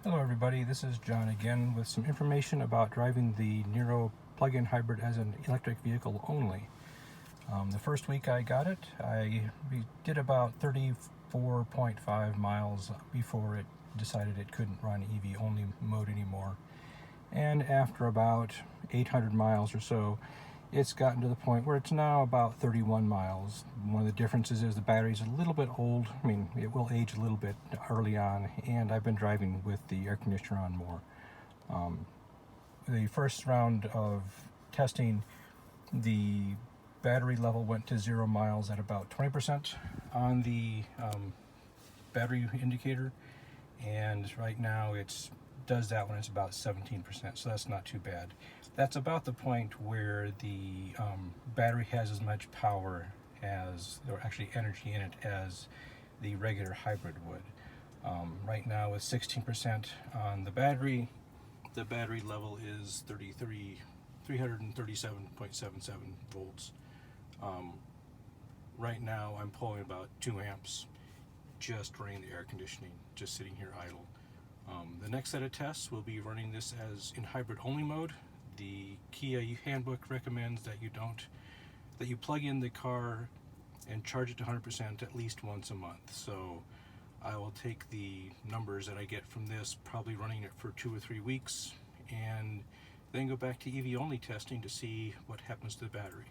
Hello everybody, this is John again with some information about driving the Niro plug-in hybrid as an electric vehicle only. The first week I got it, we did about 34.5 miles before it decided it couldn't run EV only mode anymore. And after about 800 miles or so, it's gotten to the point where it's now about 31 miles. One of the differences is the battery's a little bit old. I mean, it will age a little bit early on, and I've been driving with the air conditioner on more. The first round of testing, the battery level went to 0 miles at about 20% on the battery indicator, and right now it's does that when it's about 17%, so that's not too bad. That's about the point where the battery has as much power as, or actually energy in it, as the regular hybrid would. Right now with 16% on the battery level is 337.77 volts. Right now I'm pulling about 2 amps just running the air conditioning, just sitting here idle. The next set of tests will be running this as in hybrid only mode. The Kia handbook recommends that you plug in the car and charge it to 100% at least once a month. So I will take the numbers that I get from this, probably running it for 2 or 3 weeks, and then go back to EV only testing to see what happens to the battery.